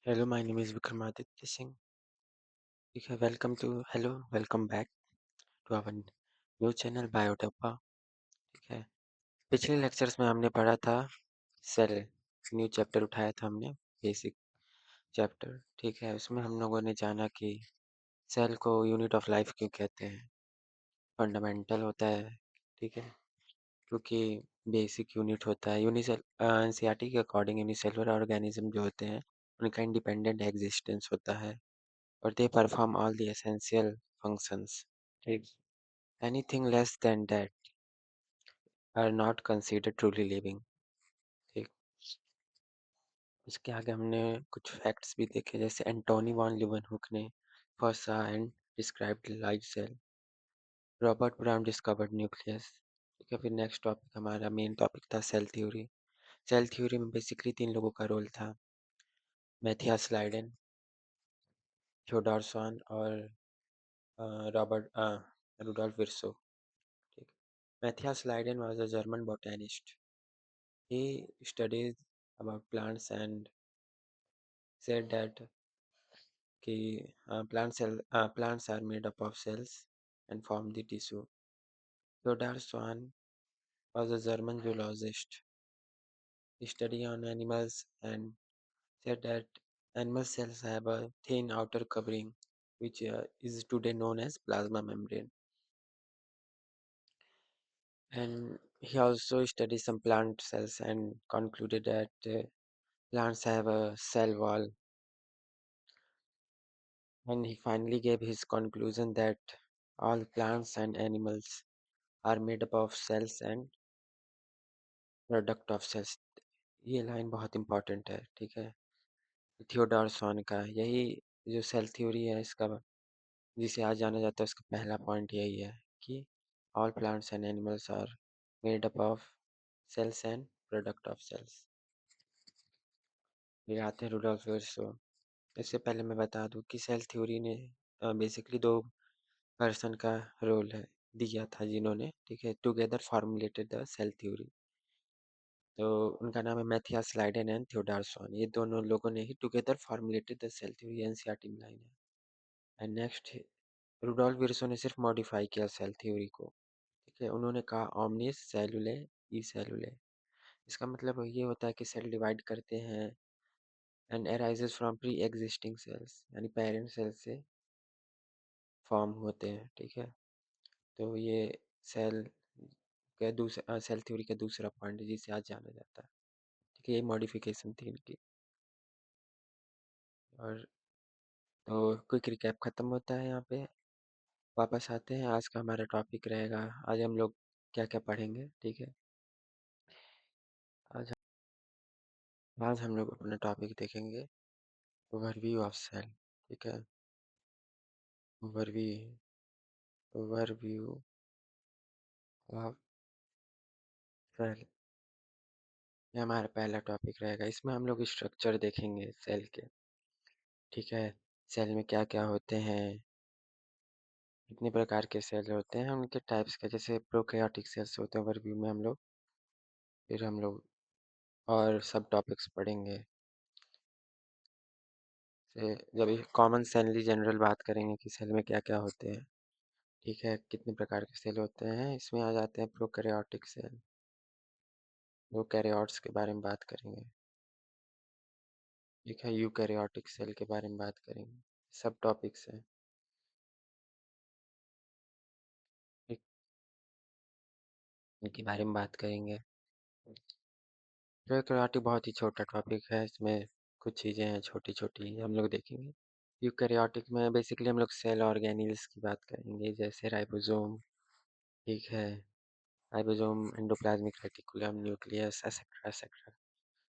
Hello, my name is Vikramaditya Singh. ठीक है, welcome back to our new channel Biotappa. ठीक है, पिछले लेक्चर्स में हमने पढ़ा था सेल, न्यू चैप्टर उठाया था हमने, बेसिक चैप्टर। ठीक है, उसमें हम लोगों ने जाना कि सेल को यूनिट ऑफ लाइफ क्यों कहते हैं, फंडामेंटल होता है। ठीक है, क्योंकि बेसिक यूनिट होता है। यूनिसेल एनसीईआरटी के अकॉर्डिंग यूनिसेलुलर ऑर्गेनिज्म जो होते हैं उनका इंडिपेंडेंट एग्जिस्टेंस होता है और they perform all the essential functions. ठीक, anything less than that are not considered truly living. ठीक, इसके आगे हमने कुछ फैक्ट्स भी देखे, जैसे एंटोनी वॉन लीeuwenhoek ने first saw and described live cell. Robert brown discovered nucleus. ठीक है, फिर नेक्स्ट टॉपिक हमारा मेन टॉपिक था सेल थ्योरी। सेल थ्योरी में बेसिकली 3 लोगों का रोल था, मैथियास लाइडेन, थियोडोर स्वान और रॉबर्ट रुडोल्फ विर्सो। ठीक, Matthias Leiden was a German botanist. He studied about plants and said that plants are made up of cells and form the tissue. Theodor Swan was a German zoologist. He studied on animals and said that animal cells have a thin outer covering, which is today known as plasma membrane. And he also studied some plant cells and concluded that plants have a cell wall. And he finally gave his conclusion that all plants and animals are made up of cells and product of cells. ये line बहुत important है। ठीक है, Theodore स्वान का यही जो cell theory है, इसका जिसे आज जाना जाता है, उसका पहला पॉइंट यही है कि all plants and animals are made up of cells and product of cells. फिर आते हैं रुडोल्फ विर्सो। इससे पहले मैं बता दूं कि सेल थ्योरी ने बेसिकली 2 पर्सन का रोल है दिया था जिन्होंने, ठीक है, together formulated the cell theory. तो उनका नाम है Matthias Schleiden and Theodor Schwann. ये दोनों लोगों ने ही टुगेदर फॉर्मुलेटेड द सेल थ्योरी, एनसीईआरटी में लाइन है। एंड नेक्स्ट, रुडोल्फ विर्सो ने सिर्फ मॉडिफाई किया सेल थ्योरी को। ठीक है, उन्होंने कहा ओमनिस सेलुले ई सेलुले। इसका मतलब ये होता है कि सेल डिवाइड करते हैं and arises from pre existing cells, यानी पेरेंट सेल से फॉर्म होते हैं। ठीक है, तो ये सेल सेल थ्योरी का दूसरा पॉइंट है जिसे आज जाना जाता है। ठीक है, ये मॉडिफिकेशन थी इनकी। और तो क्विक रिकैप खत्म होता है यहाँ पे। वापस आते हैं, आज का हमारा टॉपिक रहेगा, आज हम लोग क्या क्या पढ़ेंगे। ठीक है, आज आज हम लोग अपना टॉपिक देखेंगे ओवरव्यू ऑफ सेल। ठीक है, ओवरव्यू ओवरव्यू ऑफ सेल, ये हमारा पहला टॉपिक रहेगा। इसमें हम लोग स्ट्रक्चर देखेंगे सेल के। ठीक है, सेल में क्या क्या होते हैं, कितने प्रकार के सेल होते हैं, उनके टाइप्स का, जैसे प्रोकैरियोटिक सेल्स होते हैं ओवरव्यू में हम लोग। फिर हम लोग और सब टॉपिक्स पढ़ेंगे। से जब कॉमन सेल जनरल बात करेंगे कि सेल में क्या क्या होते हैं। ठीक है, कितने प्रकार के सेल होते हैं, इसमें आ जाते हैं प्रोकैरियोटिक सेल। प्रोकैरियोट्स के बारे में बात करेंगे। ठीक है, यूकैरियोटिक सेल के बारे में बात करेंगे। सब टॉपिक्स हैं। ठीक, इनके बारे में बात करेंगे। प्रोकैरियोटिक बहुत ही छोटा टॉपिक है, इसमें कुछ चीज़ें हैं छोटी छोटी हम लोग देखेंगे। यूकैरियोटिक में बेसिकली हम लोग सेल ऑर्गेनील्स की बात करेंगे, जैसे राइबोसोम। ठीक है, ribosome, endoplasmic reticulum, nucleus, etcetera etcetera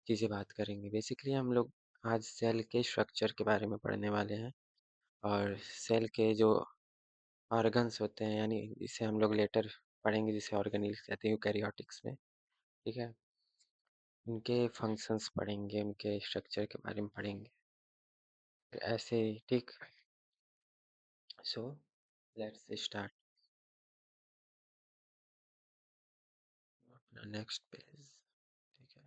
चीज़ें बात करेंगे। बेसिकली हम लोग आज सेल के स्ट्रक्चर के बारे में पढ़ने वाले हैं और सेल के जो ऑर्गन्स होते हैं, यानी इसे हम लोग लेटर पढ़ेंगे, जिसे ऑर्गेनील्स कहते हैं यूकैरियोटिक्स में। ठीक है, उनके फंक्शंस पढ़ेंगे, उनके स्ट्रक्चर के बारे में पढ़ेंगे, ऐसे ही। ठीक, सो लेट्स स्टार्ट अपना नेक्स्ट पेज। ठीक है,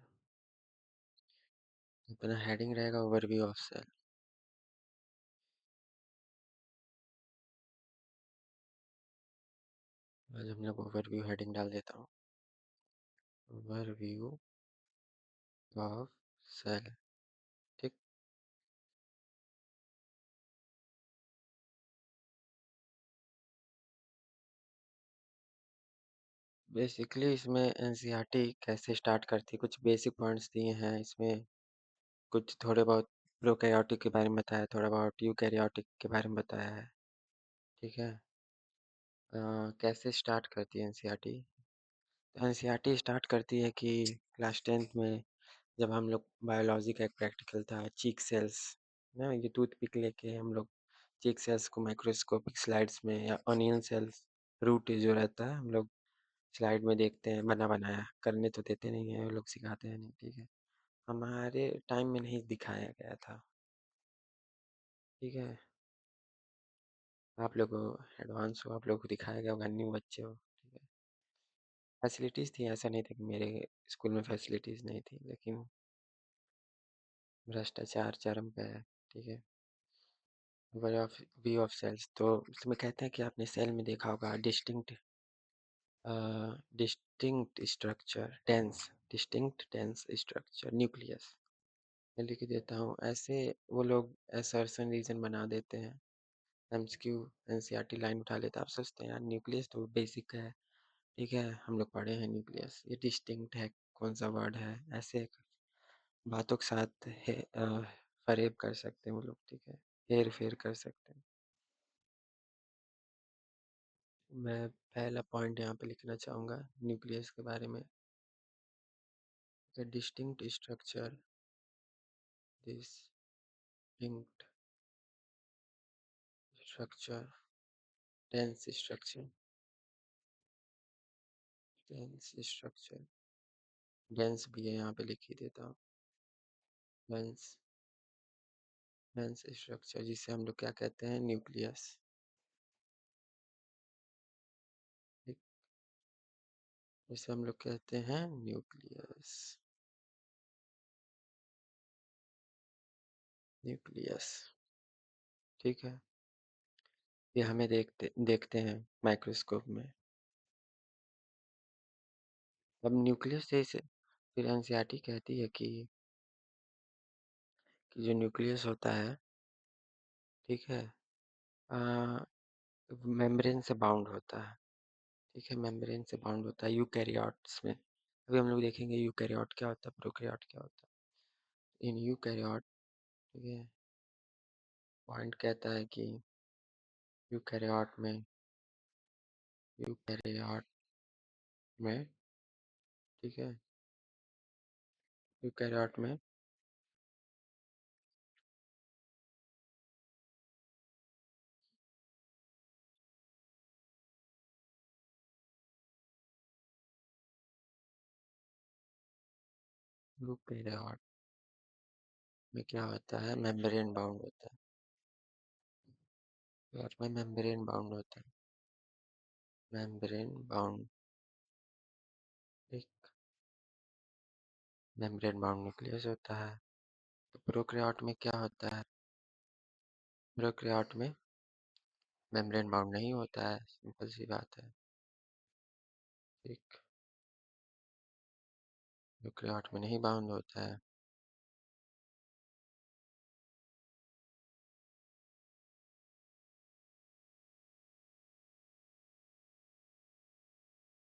अपना हेडिंग रहेगा ओवरव्यू ऑफ सेल। आज हम लोग ओवरव्यू हेडिंग डाल देता हूँ, ओवरव्यू ऑफ सेल। ठीक। बेसिकली इसमें एनसीईआरटी कैसे स्टार्ट करती है, कुछ बेसिक पॉइंट्स दिए हैं इसमें, कुछ थोड़े बहुत प्रोकैरियोटिक के बारे में बताया है, थोड़ा बहुत यूकैरियोटिक के बारे में बताया है। ठीक है। कैसे स्टार्ट करती है एनसीईआरटी? एनसीईआरटी स्टार्ट करती है कि क्लास 10th में जब हम लोग बायोलॉजी का एक प्रैक्टिकल था, चीक सेल्स ना, ये टूथपिक लेके हम लोग चीक सेल्स को माइक्रोस्कोपिक स्लाइड्स में, या ऑनियन सेल्स रूट जो रहता है, हम लोग स्लाइड में देखते हैं, बना बनाया करने तो देते नहीं है वो लोग, सिखाते हैं नहीं। ठीक है। हमारे टाइम में नहीं दिखाया गया था। ठीक है। आप लोग एडवांस हो, आप लोग को दिखाया गया होगा, न्यू बच्चे हो। ठीक है। फैसिलिटीज़ थी, ऐसा नहीं था कि मेरे स्कूल में फैसिलिटीज़ नहीं थी, लेकिन भ्रष्टाचार चरम पे है। ठीक है। व्यू ऑफ सेल्स, तो उसमें कहते हैं कि आपने सेल में देखा होगा distinct structure, distinct dense structure, nucleus. मैं लिख देता हूँ ऐसे, वो लोग असर्शन रीजन बना देते हैं, एमसीक्यू एनसीईआरटी लाइन उठा लेता है, आप सोचते हैं यार न्यूक्लियस तो बेसिक है। ठीक है, हम लोग पढ़े हैं न्यूक्लियस, ये डिस्टिंक्ट है, कौन सा वर्ड है, ऐसे बातों के साथ फरेब कर सकते हैं वो लोग। ठीक है, हेर फेर कर सकते हैं। मैं पहला पॉइंट यहाँ पे लिखना चाहूँगा न्यूक्लियस के बारे में, distinct structure, distinct structure, dense structure, dense structure, dense भी है यहाँ पे लिख ही देता हूँ, डेंस डेंस स्ट्रक्चर, जिसे हम लोग क्या कहते हैं, न्यूक्लियस। ठीक, जिसे हम लोग कहते हैं न्यूक्लियस, न्यूक्लियस। ठीक है, ये हमें देखते देखते हैं माइक्रोस्कोप में। अब न्यूक्लियस से फिर एनसीईआरटी कहती है कि जो न्यूक्लियस होता है, ठीक है, मेम्ब्रेन से बाउंड होता है। ठीक है, मेम्ब्रेन से बाउंड होता है यूकैरियोट्स में। अभी हम लोग देखेंगे यूकैरियोट क्या होता है, प्रोकैरियोट क्या होता है। इन यूकैरियोट, ठीक है, पॉइंट कहता है कि यूकैरियोट में, यूकैरियोट में, ठीक है, यूकैरियोट में यूकैरियोट में क्या होता है, मेम्ब्रेन बाउंड होता है, और में मेम्ब्रेन बाउंड होता है, मेम्ब्रेन बाउंड, एक मेम्ब्रेन बाउंड न्यूक्लियस होता है। तो प्रोकैरियोट में क्या होता है, प्रोकैरियोट में मेम्ब्रेन बाउंड नहीं होता है, सिंपल सी बात है। ठीक, न्यूक्लियट में नहीं बाउंड होता है।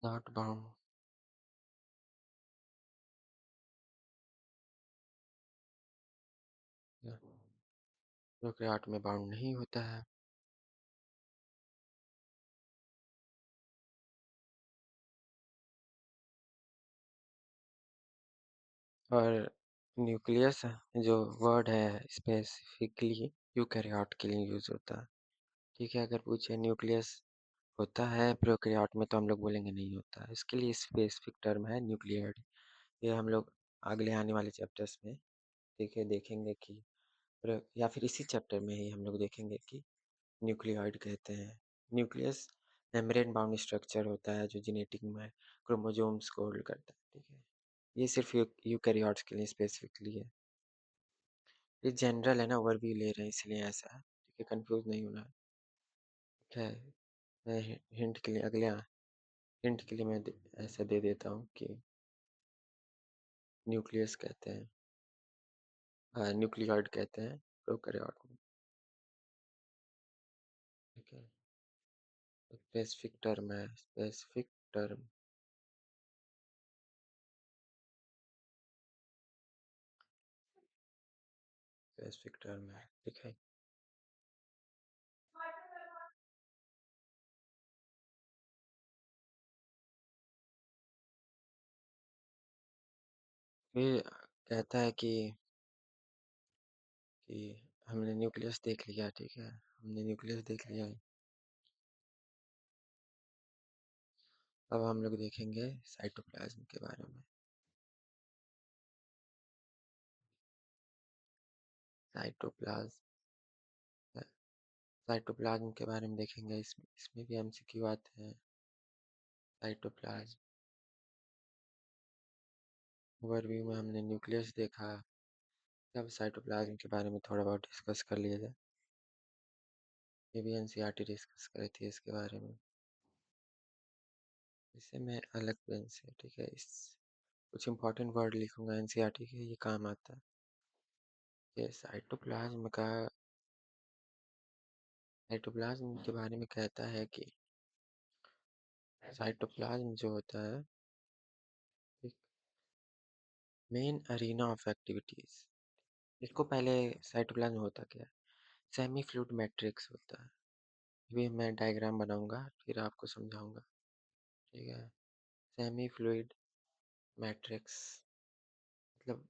नॉट बाउंड, न्यूक्लियट में बाउंड नहीं होता है। और न्यूक्लियस जो वर्ड है स्पेसिफिकली यूकैरियोट के लिए यूज होता है। ठीक है, अगर पूछे न्यूक्लियस होता है प्रोकैरियोट में, तो हम लोग बोलेंगे नहीं होता है, इसके लिए स्पेसिफिक टर्म है न्यूक्लियड। ये हम लोग अगले आने वाले चैप्टर्स में, ठीक है, देखेंगे कि या फिर इसी चैप्टर में ही हम लोग देखेंगे कि न्यूक्लियोइड कहते हैं। न्यूक्लियस मेम्ब्रेन बाउंड स्ट्रक्चर होता है जो जेनेटिक में क्रोमोसोम्स को होल्ड करता है। ठीक है, ये सिर्फ यूकैरियोट्स के लिए स्पेसिफिकली है। ये जनरल है ना, ओवरव्यू ले रहे हैं इसलिए ऐसा है, ठीक है, कंफ्यूज नहीं होना है, ठीक है। मैं हिंट के लिए अगले हिंट के लिए ऐसा दे देता हूँ कि न्यूक्लियस कहते हैं, हाँ न्यूक्लियॉइड कहते हैं प्रोकैरियोट में, ठीक है। स्पेसिफिक टर्म है, स्पेसिफिक टर्म, स्पेसिफिक टर्म है, ठीक है। ये कहता है कि हमने न्यूक्लियस देख लिया, ठीक है, हमने न्यूक्लियस देख लिया है। अब हम लोग देखेंगे साइटोप्लाज्म के बारे में। साइटोप्लाज्म, साइटोप्लाज्म के बारे में देखेंगे, इसमें भी एमसीक्यू आते हैं। साइटोप्लाज्म ओवरव्यू में हमने न्यूक्लियस देखा, अब साइटोप्लाज्म के बारे में थोड़ा बहुत डिस्कस कर लिया जाए। ये भी एनसीईआरटी डिस्कस करी थी इसके बारे में, इसे मैं अलग पेन से, ठीक है, इस कुछ इंपॉर्टेंट वर्ड लिखूंगा एनसीईआरटी के, ये काम आता है। ये साइटोप्लाज्म के बारे में कहता है कि साइटोप्लाज्म जो होता है, मेन अरीना ऑफ एक्टिविटीज। इसको पहले साइटोप्लाज्म होता क्या है, सेमी फ्लूइड मैट्रिक्स होता है। भी मैं डायग्राम बनाऊंगा फिर आपको समझाऊंगा, ठीक है। सेमी फ्लूइड मैट्रिक्स मतलब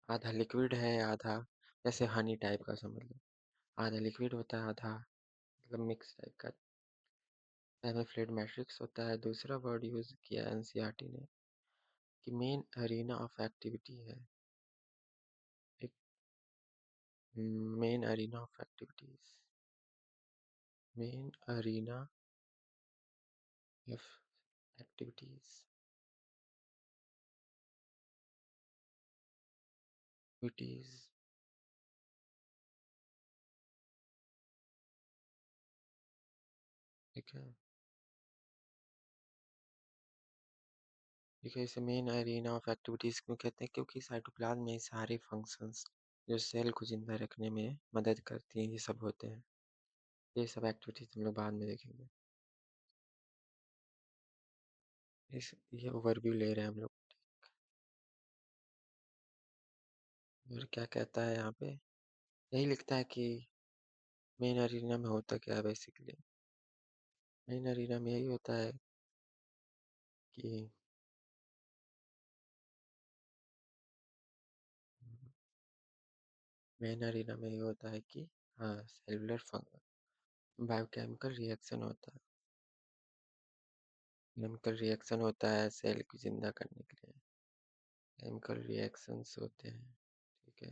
आधा लिक्विड है आधा, जैसे हनी टाइप का समझ लो, आधा लिक्विड होता है आधा मतलब मिक्स टाइप का, सेमी फ्लूइड मैट्रिक्स होता है। दूसरा वर्ड यूज किया एनसीईआरटी ने कि मेन अरीना ऑफ एक्टिविटी है, एक main arena of activities, main arena of activities, activities, ठीक है, ठीक है। इसे मेन एरिना ऑफ एक्टिविटीज क्यों कहते हैं, क्योंकि साइटोप्लाज्म में सारे फंक्शंस जो सेल को जिंदा रखने में मदद करती हैं, ये सब होते हैं। ये सब एक्टिविटीज हम लोग बाद में देखेंगे। इस ये ओवरव्यू ले रहे हैं हम लोग। और क्या कहता है यहाँ पे, यही लिखता है कि मेन एरिना में होता क्या है बेसिकली। मेन एरिना में यही होता है कि मेन एरिना में ये होता है कि हाँ सेलुलर फंक्शन, बायोकेमिकल रिएक्शन होता है, केमिकल रिएक्शन होता है सेल को जिंदा करने के लिए, केमिकल रिएक्शंस होते हैं, ठीक है।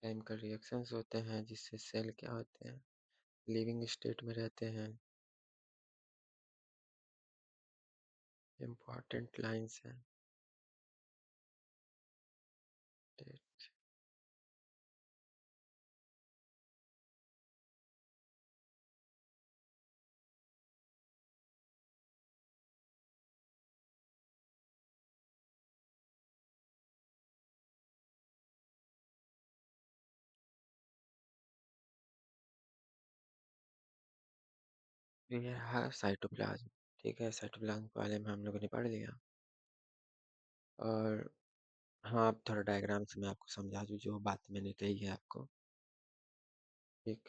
केमिकल रिएक्शंस होते हैं जिससे सेल क्या होते हैं, लिविंग स्टेट में रहते हैं। इम्पॉर्टेंट लाइंस हैं, ये है साइटोप्लाज्म, ठीक है। साइटोप्लाज्म के बारे में हम लोगों ने पढ़ लिया। और हाँ अब थोड़ा डायग्राम से मैं आपको समझा दूँ जो बात मैंने कही है आपको, ठीक।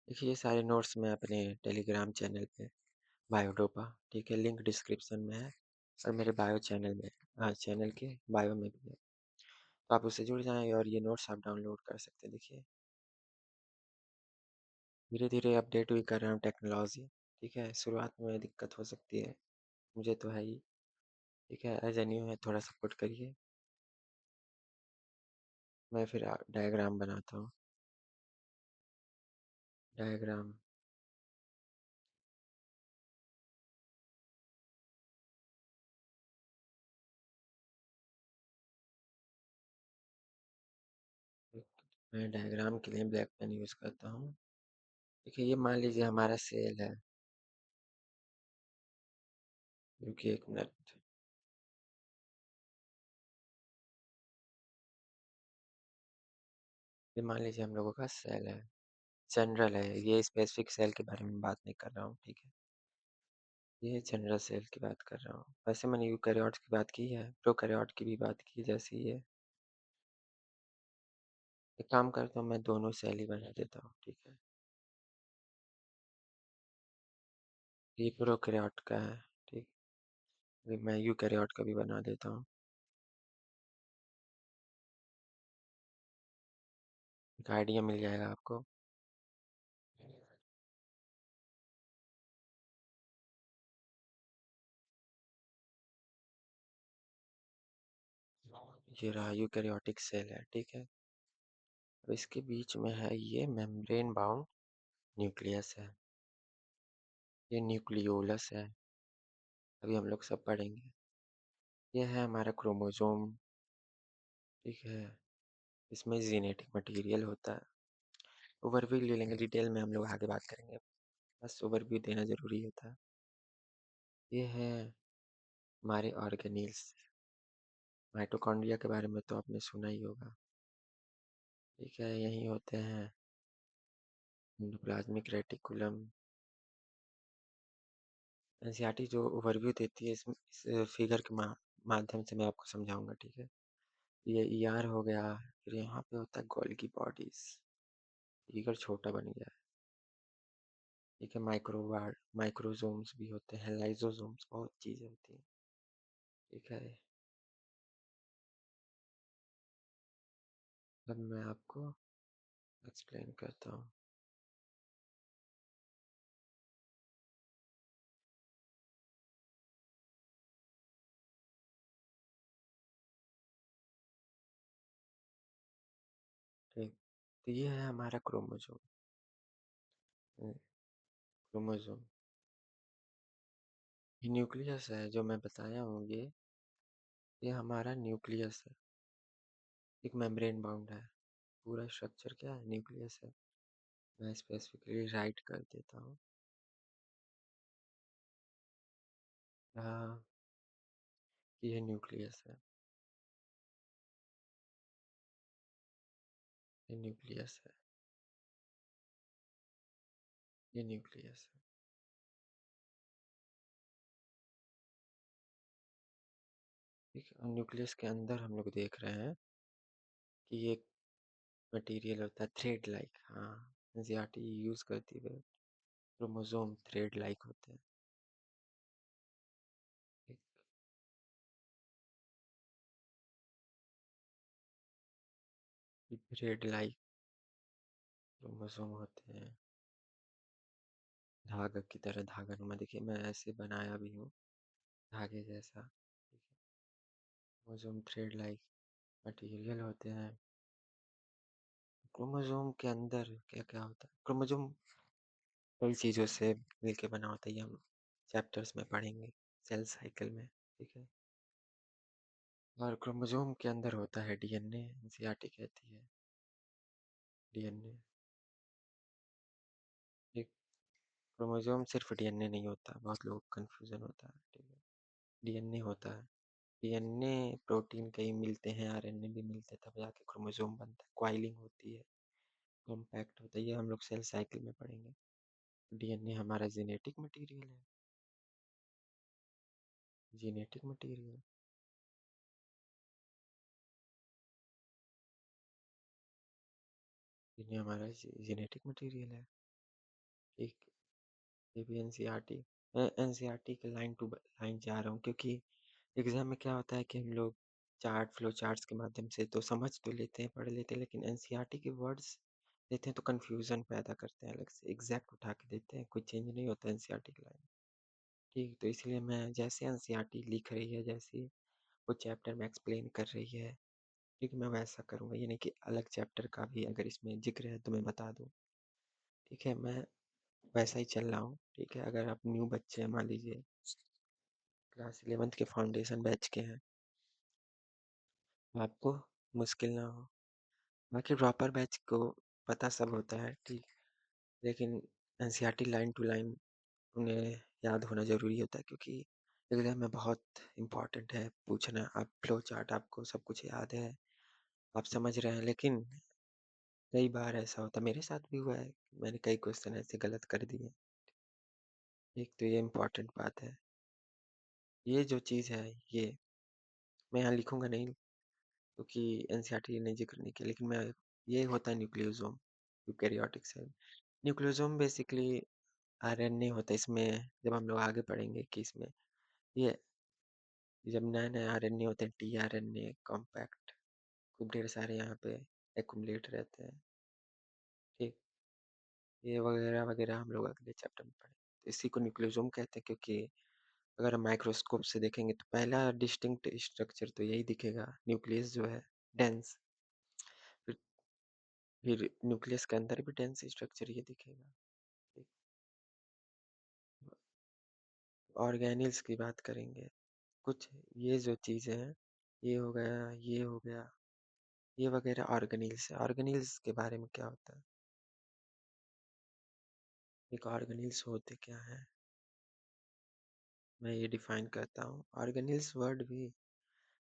देखिए ये सारे नोट्स मैं अपने टेलीग्राम चैनल पे बायोडोपा, ठीक है, लिंक डिस्क्रिप्शन में है और मेरे बायो चैनल में, हाँ चैनल के बायो में भी है, तो आप उससे जुड़ जाएं और ये नोट्स आप डाउनलोड कर सकते हैं। देखिए धीरे धीरे अपडेट भी कर रहा हूँ टेक्नोलॉजी, ठीक है। शुरुआत में दिक्कत हो सकती है, मुझे तो है ही, ठीक है, एज ए न्यू है, थोड़ा सपोर्ट करिए। मैं फिर डायग्राम बनाता हूँ, डायग्राम, मैं डायग्राम के लिए ब्लैक पेन यूज़ करता हूँ। देखिए ये मान लीजिए हमारा सेल है, रुकिए 1 मिनट। ये मान लीजिए हम लोगों का सेल है, जनरल है, ये स्पेसिफिक सेल के बारे में बात नहीं कर रहा हूँ, ठीक है? ये जनरल सेल की बात कर रहा हूँ। वैसे मैंने यूकेरियोट्स की बात की है, प्रोकैरियोट की भी बात की जैसे ये। एक काम करता हूँ मैं दोनों सेल ही बना देता हूँ, ठीक है? ये प्रोकैरियोट का है, ठीक? अभी मैं यूकेरियोट का भी बना देता हूँ। एक आइडिया मिल जाएगा आपको। ये रहा यूकेरियोटिक सेल है, ठीक है? अब इसके बीच में है ये मेम्ब्रेन बाउंड न्यूक्लियस है, ये न्यूक्लियोलस है, अभी हम लोग सब पढ़ेंगे। ये है हमारा क्रोमोसोम, ठीक है? इसमें जेनेटिक मटेरियल होता है। ओवरव्यू ले लेंगे, डिटेल में हम लोग आगे बात करेंगे, बस ओवरव्यू देना ज़रूरी होता है। ये है हमारे ऑर्गेनील्स। माइटोकॉन्ड्रिया के बारे में तो आपने सुना ही होगा, ठीक है? यही होते हैं एंडोप्लाज्मिक रेटिकुलम। एनसीईआरटी जो ओवरव्यू देती है इस फिगर के माध्यम से मैं आपको समझाऊंगा, ठीक है? ये ईआर हो गया, फिर यहाँ पे होता है गोल्गी बॉडीज, फिगर छोटा बन गया है, ठीक है? माइक्रोजोम्स भी होते हैं, लाइजोजोम्स, बहुत चीज़ें होती हैं, ठीक है? अब मैं आपको एक्सप्लेन करता हूँ। ठीक, तो ये है हमारा क्रोमोसोम। क्रोमोसोम ये न्यूक्लियस है जो मैं बताया हूँ, ये हमारा न्यूक्लियस है, एक मेम्ब्रेन बाउंड है। पूरा स्ट्रक्चर क्या है? न्यूक्लियस है। मैं स्पेसिफिकली राइट कर देता हूँ। हाँ, ये न्यूक्लियस है, ये न्यूक्लियस है, ये न्यूक्लियस है। ठीक है, न्यूक्लियस के अंदर हम लोग देख रहे हैं कि एक मटेरियल होता है थ्रेड लाइक। हाँ, एनसीईआरटी यूज करती है, क्रोमोसोम थ्रेड लाइक होते हैं। ठीक, थ्रेड लाइक क्रोमोसोम होते हैं, धागा की तरह, धागा नुमा। देखिए मैं ऐसे बनाया भी हूँ, धागे जैसा, ठीक है? क्रोमोसोम थ्रेड लाइक मटेरियल होते हैं। क्रोमोसोम के अंदर क्या क्या होता है? क्रोमोसोम कई चीज़ों से मिलके बना होता है, ये हम चैप्टर्स में पढ़ेंगे सेल साइकिल में, ठीक है? और क्रोमोसोम के अंदर होता है डीएनए, एनसीईआरटी कहती है डीएनए। एक क्रोमोसोम सिर्फ डीएनए नहीं होता, बहुत लोग कन्फ्यूजन होता है, ठीक है? डीएनए होता है, डीएनए प्रोटीन कहीं मिलते हैं, आरएनए भी मिलते हैं, तब जाके क्रोमोसोम बनता है, क्वाइलिंग होती है, कॉम्पैक्ट होता है, ये हम लोग सेल साइकिल में पढ़ेंगे। डीएनए हमारा जेनेटिक मटेरियल है, जेनेटिक मटेरियल, डीएनए हमारा जेनेटिक मटेरियल है, ठीक? ये भी एनसीईआरटी, मैं एनसीईआरटी के लाइन टू लाइन जा रहा हूँ, क्योंकि एग्जाम में क्या होता है कि हम लोग चार्ट, फ्लो चार्ट्स के माध्यम से तो समझ तो लेते हैं, पढ़ लेते हैं, लेकिन एनसीईआरटी के वर्ड्स देते हैं तो कंफ्यूजन पैदा करते हैं, अलग से एग्जैक्ट उठा के देते हैं, कोई चेंज नहीं होता एनसीईआरटी की लाइन, ठीक? तो इसलिए मैं जैसे एनसीईआरटी लिख रही है, जैसे वो चैप्टर में एक्सप्लेन कर रही है, ठीक, मैं वैसा करूँगा। ये नहीं कि अलग चैप्टर का भी अगर इसमें जिक्र है तो मैं बता दूँ, ठीक है? मैं वैसा ही चल रहा हूँ, ठीक है? अगर आप न्यू बच्चे हैं, मान लीजिए क्लास 11th के फाउंडेशन बैच के हैं, तो आपको मुश्किल ना हो, बाकी प्रॉपर बैच को पता सब होता है, ठीक, लेकिन एनसीईआरटी लाइन टू लाइन उन्हें याद होना ज़रूरी होता है, क्योंकि एग्ज़ाम में बहुत इम्पोर्टेंट है पूछना। आप फ्लो चार्ट आपको सब कुछ याद है, आप समझ रहे हैं, लेकिन कई बार ऐसा होता है, मेरे साथ भी हुआ है, मैंने कई क्वेश्चन ऐसे गलत कर दिए। एक तो ये इम्पोर्टेंट बात है। ये जो चीज़ है, ये मैं यहाँ लिखूँगा नहीं, क्योंकि एनसीईआरटी ने ज़िक्र नहीं किया, लेकिन मैं ये होता है nucleosome, eukaryotic cell. Nucleosome basically RNA होता है इसमें, जब हम लोग आगे पढ़ेंगे कि इसमें ये जब नए-नए आरएनए होते हैं, टीआरएनए, कॉम्पैक्ट, खूब ढेर सारे यहाँ पे एक्युमुलेट रहते हैं, ठीक? ये वगैरह-वगैरह हम लोग अगले चैप्टर में पढ़ेंगे। तो इसी को न्यूक्लियोसोम कहते हैं, क्योंकि अगर हम माइक्रोस्कोप से देखेंगे तो पहला डिस्टिंक्ट स्ट्रक्चर तो यही दिखेगा, न्यूक्लियस जो है डेंस, फिर फिर न्यूक्लियस के अंदर भी डेंस स्ट्रक्चर ये दिखेगा, ठीक? ऑर्गेनेल्स की बात करेंगे, कुछ ये जो चीज़ें हैं, ये हो गया, ये हो गया, ये वगैरह ऑर्गेनेल्स है। ऑर्गेनेल्स के बारे में क्या होता है? एक ऑर्गेनेल्स होते क्या हैं? मैं ये डिफाइन करता हूँ। ऑर्गेनेल्स वर्ड भी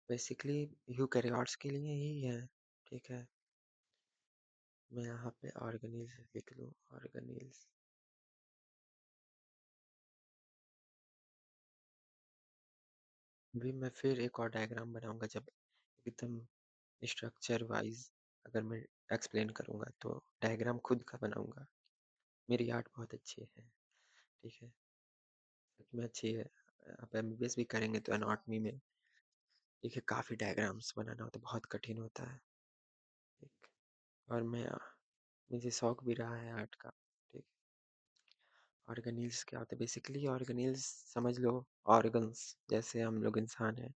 बेसिकली यूकेरियोट्स के लिए ही है, ठीक है? मैं यहाँ पे ऑर्गेनेल्स लिख लूँ, ऑर्गेनेल्स। भी मैं फिर एक और डायग्राम बनाऊंगा, जब एकदम स्ट्रक्चर वाइज अगर मैं एक्सप्लेन करूंगा तो डायग्राम खुद का बनाऊंगा। मेरी आर्ट बहुत अच्छी है, ठीक है, सच में अच्छी है। आप एमबीबीएस भी करेंगे तो एनाटॉमी में देखिए काफ़ी डायग्राम्स बनाना होता है, बहुत कठिन होता है, ठीक। और मुझे शौक भी रहा है आर्ट का, ठीक। ऑर्गेनील्स क्या होता है? बेसिकली ऑर्गेनील्स समझ लो ऑर्गन्स, जैसे हम लोग इंसान हैं,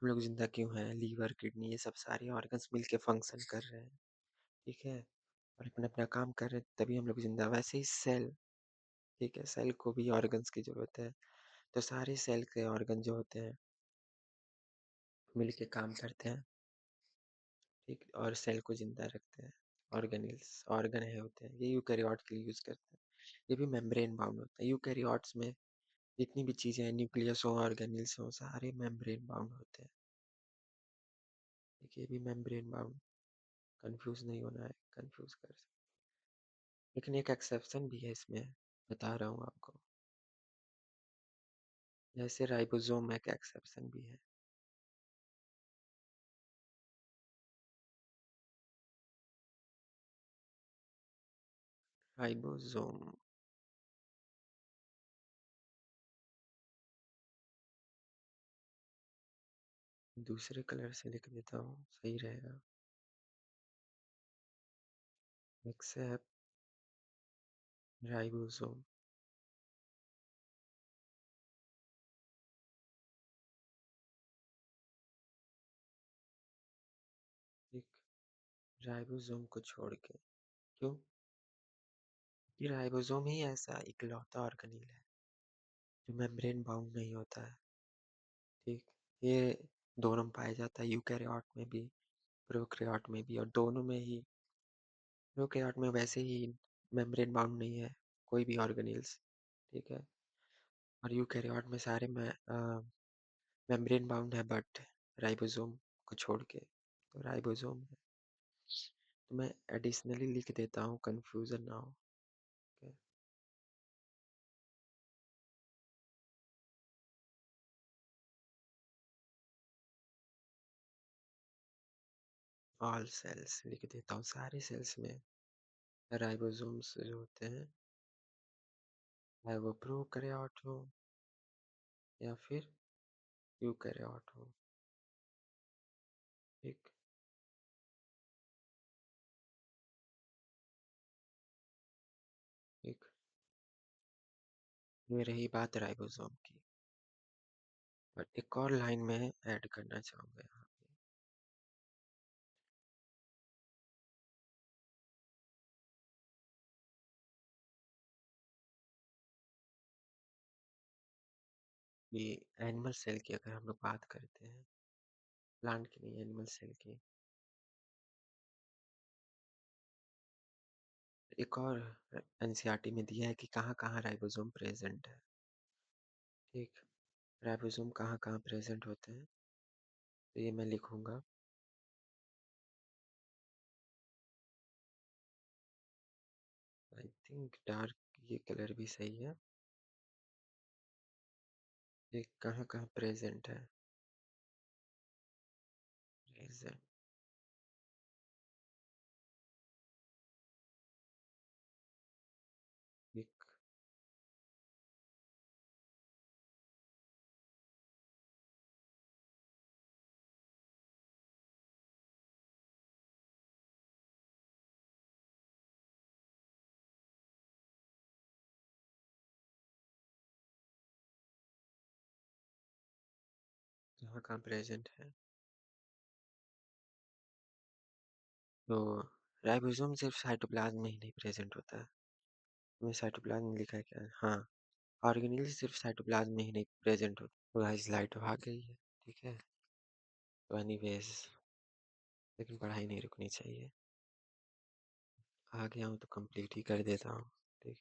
हम लोग जिंदा क्यों हैं, लीवर, किडनी, ये सब सारे ऑर्गन्स मिलके फंक्शन कर रहे हैं, ठीक है, और अपना अपना काम कर रहे हैं, तभी हम लोग जिंदा। वैसे ही सेल, ठीक है, सेल को भी ऑर्गन्स की जरूरत है, तो सारे सेल के ऑर्गन जो होते हैं मिलके काम करते हैं, ठीक, और सेल को जिंदा रखते हैं। ऑर्गेनिल्स ऑर्गन है होते हैं, ये यूकेरियोट के लिए यूज करते हैं। ये भी मेम्ब्रेन बाउंड होता है। यूकेरियोट्स में जितनी भी चीजें हैं, न्यूक्लियस हो, ऑर्गेनिल्स हो, सारे मेम्ब्रेन बाउंड होते हैं, ठीक है, ये भी मेम्ब्रेन बाउंड, कंफ्यूज नहीं होना है, कंफ्यूज कर सकते। लेकिन एक एक्सेप्शन भी है इसमें, बता रहा हूँ आपको, जैसे राइबोसोम एक एक्सेप्शन भी है। राइबोसोम दूसरे कलर से लिख देता हूँ, सही रहेगा। एक्सेप्ट राइबोसोम, ठीक, राइबोसोम को छोड़ के। क्यों? कि राइबोसोम ही ऐसा इकलौता ऑर्गेनेल है जो मेम्ब्रेन बाउंड नहीं होता है, ठीक। ये दोनों में पाया जाता है, यूकेरियोट में भी, प्रोकैरियोट में भी, और दोनों में ही, प्रोकैरियोट में वैसे ही मेम्ब्रेन बाउंड नहीं है कोई भी ऑर्गेनेल्स, ठीक है, और यूकेरियोट में सारे में मेम्ब्रेन बाउंड है, बट राइबोसोम को छोड़ के, तो राइबोसोम है। तो मैं एडिशनली लिख देता हूँ, कंफ्यूजन ना हो, ठीक है। ऑल सेल्स लिख देता हूँ, सारे सेल्स में राइबोसोम्स जो होते हैं, चाहे वो प्रोकैरियोट हो या फिर यूकेरियोट हो, ठीक, ठीक। ये रही बात राइबोसोम की, बट एक और लाइन में ऐड करना चाहूँगा यहाँ पे, कि एनिमल सेल की अगर हम लोग बात करते हैं, प्लांट की नहीं, एनिमल सेल की, एक और एनसीईआरटी में दिया है कि कहाँ-कहाँ राइबोसोम प्रेज़ेंट है, ठीक? राइबोसोम कहाँ-कहाँ प्रेज़ेंट होते हैं, तो ये मैं लिखूँगा। आई थिंक डार्क ये कलर भी सही है। ये कहाँ-कहाँ प्रेज़ेंट है, प्रेज़ेंट एक कहाँ-कहाँ प्रेज़ेंट है। तो राइबोसोम सिर्फ़ साइटोप्लाज़्म में ही नहीं प्रेज़ेंट होता है। इसमें साइटोप्लाज़्म में लिखा है क्या है? हाँ, ऑर्गेनेल सिर्फ़ साइटोप्लाज़्म में ही नहीं प्रेज़ेंट होता। तो गाइस लाइट तो आ गई है, ठीक है? तो एनीवेज़ लेकिन पढ़ाई नहीं रुकनी चाहिए। आ गया हूँ तो कंप्लीट ही कर देता हूँ, ठीक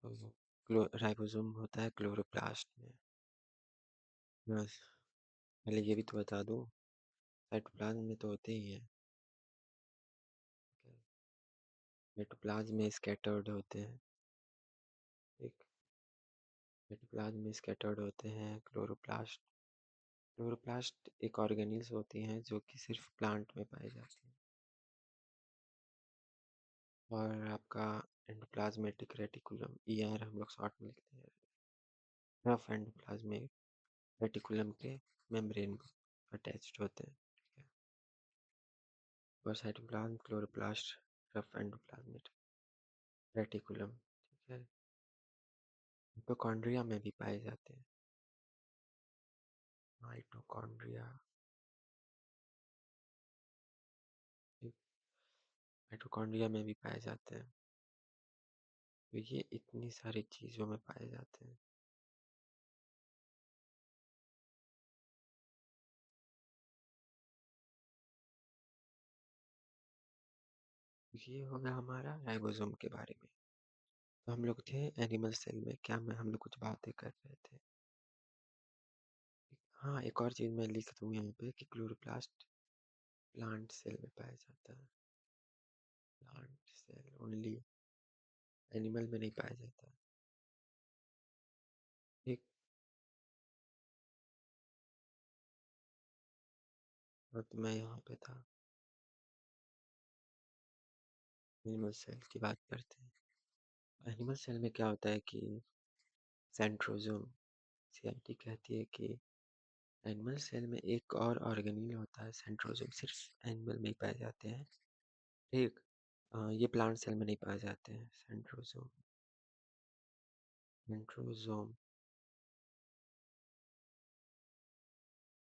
है? तो राइबोसोम होता है क्लोरोप्लास्ट में। बस पहले ये भी तो बता दूँ, साइटोप्लाज़्म में तो होते ही हैं। साइटोप्लाज़्म में स्कैटर्ड होते हैं, ठीक? साइटोप्लाज़्म में स्कैटर्ड होते हैं क्लोरोप्लास्ट। क्लोरोप्लास्ट एक ऑर्गेनील्स होती हैं जो कि सिर्फ प्लांट में पाई जाती हैं। और आपका एंडोप्लाज्मेटिक रेटिकुलम ईआर हम लोग शॉर्ट में लिखते हैं, रफ एंडोप्लाज्मिक रेटिकुलम के मेम्ब्रेन अटैच्ड होते हैं, ठीक है? और cytoplasm chloroplast rough endoplasmic reticulum, ठीक है? मिटोकॉन्ड्रिया में भी पाए जाते हैं। माइटोकॉन्ड्रिया, माइटोकॉन्ड्रिया में भी पाए जाते हैं। तो ये इतनी सारी चीज़ों में पाए जाते हैं। ये हो गया हमारा राइबोसोम के बारे में। तो हम लोग थे एनिमल सेल में, क्या मैं हम लोग कुछ बातें कर रहे थे। हाँ, एक और चीज़ मैं लिख दूँ यहाँ पे कि क्लोरोप्लास्ट प्लांट सेल में पाया जाता है। प्लांट सेल ओनली, एनिमल में नहीं पाया जाता। ठीक। और तो मैं यहाँ पे था, एनिमल सेल की बात करते हैं। एनिमल सेल में क्या होता है कि सेंट्रोजोम, सीआरटी कहती है कि एनिमल सेल में एक और ऑर्गेनील होता है सेंट्रोजोम, सिर्फ एनिमल में ही पाए जाते हैं, ठीक? ये प्लांट सेल में नहीं पाए जाते हैं सेंट्रोजोम। सेंट्रोजोम,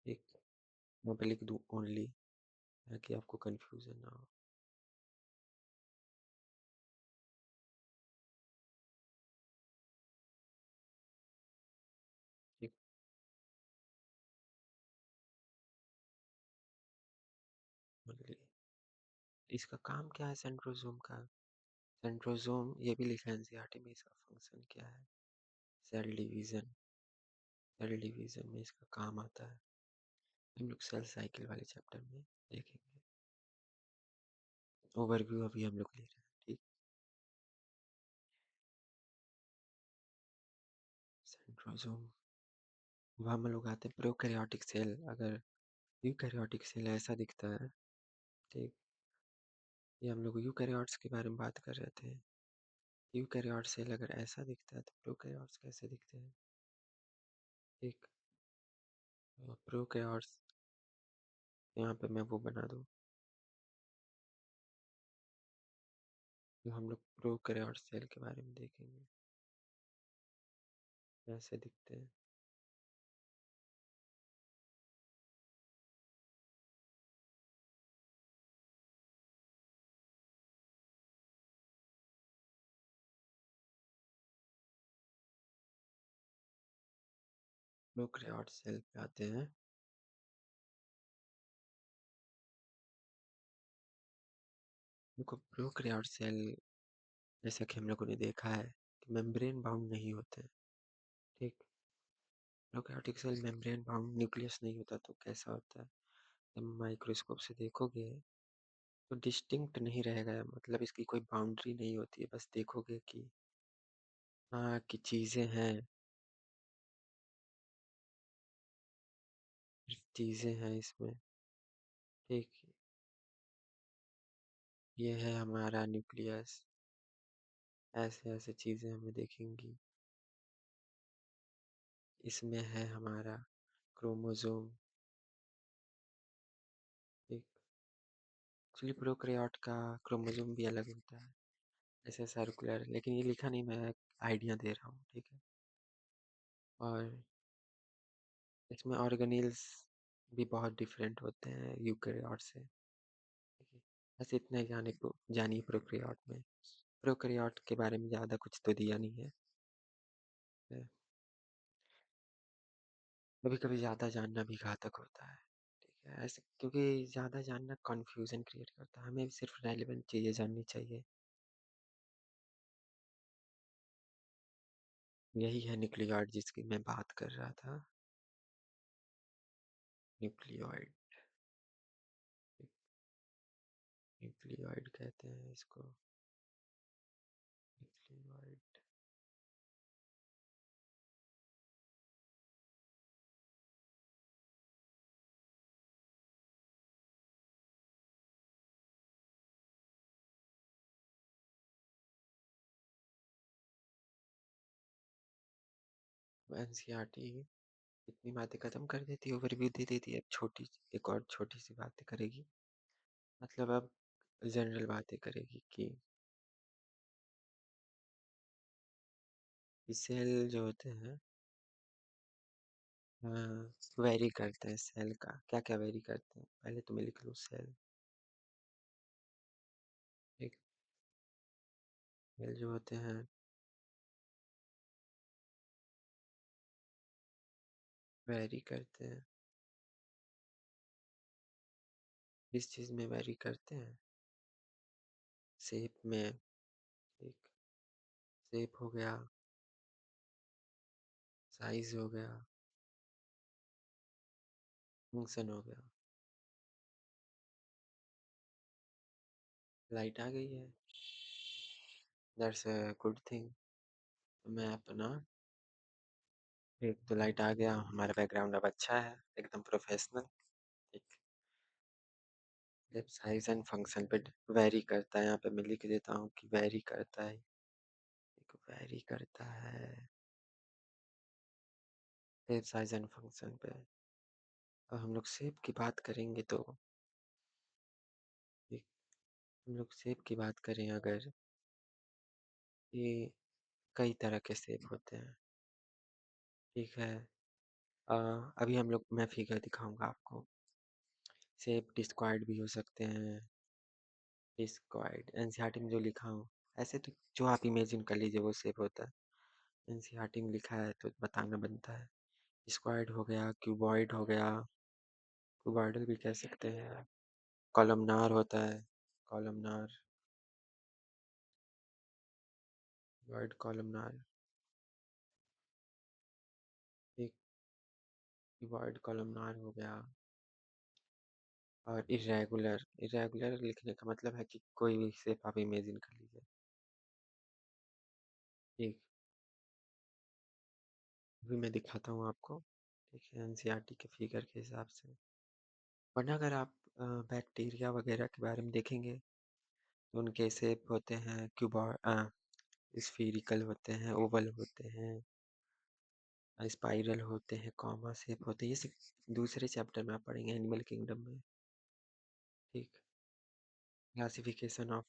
ठीक? यहाँ पे लिख दूँ ओनली, ताकि आपको कंफ्यूजन ना हो। ठीक, ओनली। इसका काम क्या है सेंट्रोजोम का? सेंट्रोजोम ये भी लिखा है एनसीईआरटी में, इसका फंक्शन क्या है? सेल डिवीजन, सेल डिवीजन में इसका काम आता है। हम लोग सेल साइकिल वाले चैप्टर में देखेंगे। ओवरव्यू अभी हम लोग ले रहे हैं, ठीक? सेंट्रोजोम, अब हम लोग आते हैं प्रोकैरियोटिक सेल। अगर यूकैरियोटिक सेल ऐसा दिखता है, ठीक? ये हम लोग यूकैरियोट्स के बारे में बात कर रहे थे। यूकैरियोट सेल अगर ऐसा दिखता है तो प्रोकैरियोट्स कैसे दिखते हैं, ठीक? प्रोकैरियोट्स, यहाँ पे मैं वो बना दूँ, तो हम लोग प्रोकैरियोट सेल के बारे में देखेंगे, कैसे दिखते हैं। प्रोकैरियोट सेल पे आते हैं। देखो प्रोकैरियोट सेल जैसा कि हम लोगों ने देखा है कि मेम्ब्रेन बाउंड नहीं होते हैं, ठीक। Prokaryotic cell membrane bound nucleus नहीं होता तो कैसा होता है? जब माइक्रोस्कोप से देखोगे तो डिस्टिंक्ट नहीं रहेगा, मतलब इसकी कोई बाउंड्री नहीं होती है, बस देखोगे कि हाँ कि चीज़ें हैं, चीज़ें हैं इसमें, ठीक। ये है हमारा न्यूक्लियस, ऐसे ऐसे चीज़ें हमें दिखेंगी। इसमें है हमारा क्रोमोसोम, ठीक। एक्चुअली प्रोकैरियोट का क्रोमोसोम भी अलग होता है, ऐसे सर्कुलर, लेकिन ये लिखा नहीं, मैं आइडिया दे रहा हूँ, ठीक है। और इसमें ऑर्गेनेल्स भी बहुत डिफरेंट होते हैं यूकेरियोट से, ठीक है। बस इतना ही जानिए प्रोकैरियोट में। प्रोकैरियोट के बारे में ज़्यादा कुछ तो दिया नहीं है। कभी कभी ज़्यादा जानना भी घातक होता है, ठीक है, ऐसे क्योंकि ज़्यादा जानना कन्फ्यूज़न क्रिएट करता है, हमें सिर्फ रेलिवेंट चीज़ें जाननी चाहिए। यही है न्यूक्लियॉइड जिसकी मैं बात कर रहा था, न्यूक्लियॉइड। न्यूक्लियॉइड कहते हैं इसको, न्यूक्लियॉइड। एनसीईआरटी इतनी बातें खत्म कर देती है, ओवरव्यू दे देती है, अब छोटी, एक और छोटी सी बातें करेगी, मतलब अब जनरल बातें करेगी कि सेल जो होते हैं, हाँ वेरी करते हैं, सेल का क्या क्या वेरी करते हैं, पहले तो मैं लिख लूँ सेल, एक। सेल जो होते हैं वेरी करते हैं, किस चीज़ में वेरी करते हैं? शेप में, एक। शेप हो गया, साइज हो गया, फंक्शन हो गया। लाइट आ गई है, दैट्स अ गुड थिंग। मैं अपना, एक तो लाइट आ गया, हमारा बैकग्राउंड अब अच्छा है, एकदम प्रोफेशनल, ठीक। जब साइज एंड फंक्शन पे वेरी करता है, यहाँ पे मैं लिख देता हूँ कि वेरी करता है, एक वेरी करता है शेप साइज एंड फंक्शन पे। अब हम लोग शेप की बात करेंगे तो एक, हम लोग शेप की बात करें अगर, ये कई तरह के शेप होते हैं, ठीक है। अभी हम लोग, मैं फिगर दिखाऊंगा आपको। शेप डिस्क्वायर्ड भी हो सकते हैं, डिस्क्वायर्ड एनसीईआरटी में जो लिखा हो, ऐसे तो जो आप इमेजिन कर लीजिए वो शेप होता है, एनसीईआरटी में लिखा है तो बताना बनता है। स्क्वायर्ड हो गया, क्यूबॉइड हो गया, क्यूबॉइडल भी कह सकते हैं, कॉलमनार होता है, कॉलमनार, वर्ड कॉलमनार, एक क्यूबॉइड कॉलमनार हो गया। और इरेगुलर, इरेगुलर लिखने का मतलब है कि कोई भी शेप आप इमेजिन कर लीजिए, ठीक। अभी मैं दिखाता हूँ आपको, ठीक है, एनसीईआरटी के फिगर के हिसाब से। वरना अगर आप बैक्टीरिया वगैरह के बारे में देखेंगे तो उनके शेप होते हैं क्यूबॉइड, स्फीरिकल होते हैं, ओवल होते हैं, स्पाइरल होते हैं, कॉमा शेप होते हैं, ये सब दूसरे चैप्टर में आप पढ़ेंगे एनिमल किंगडम में, ठीक। क्लासिफिकेशन ऑफ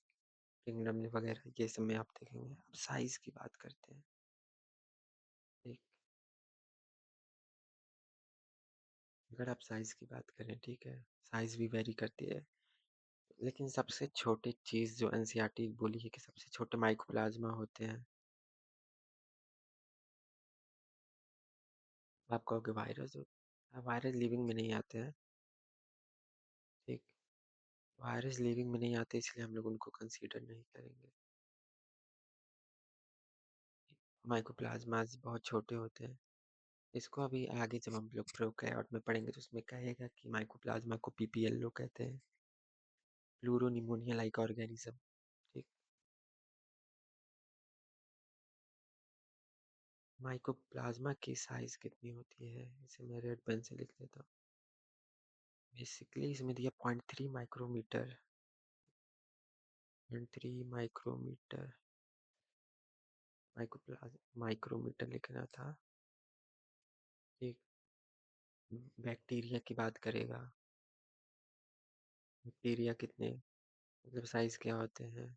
किंगडम वगैरह ये सब में आप देखेंगे। अब साइज की बात करते हैं, ठीक। अगर आप साइज की बात करें, ठीक है, साइज भी वेरी करती है, लेकिन सबसे छोटी चीज़ जो एनसीईआरटी बोली है कि सबसे छोटे माइकोप्लाज्मा होते हैं, आप कहोगे वायरस हो, वायरस लिविंग में नहीं आते हैं, ठीक। वायरस लिविंग में नहीं आते इसलिए हम लोग उनको कंसीडर नहीं करेंगे। माइकोप्लाज़्माज़ बहुत छोटे होते हैं। इसको अभी आगे जब हम लोग प्रोकैरियोट में पढ़ेंगे तो उसमें कहेगा कि माइकोप्लाज़्मा को पीपीएल लोग कहते हैं, प्लूरोनिमोनिया लाइक ऑर्गेनिज़्म। ठीक। माइकोप्लाज़्मा की साइज़ कितनी होती है? इसे मैं रेड पेन से लिख देता हूँ। बेसिकली इसमें दिया 0.3 माइक्रोमीटर, 0.3 माइक्रोमीटर, माइक्रोमीटर लिखना था। एक बैक्टीरिया की बात करेगा। बैक्टीरिया कितने मतलब साइज़ क्या होते हैं?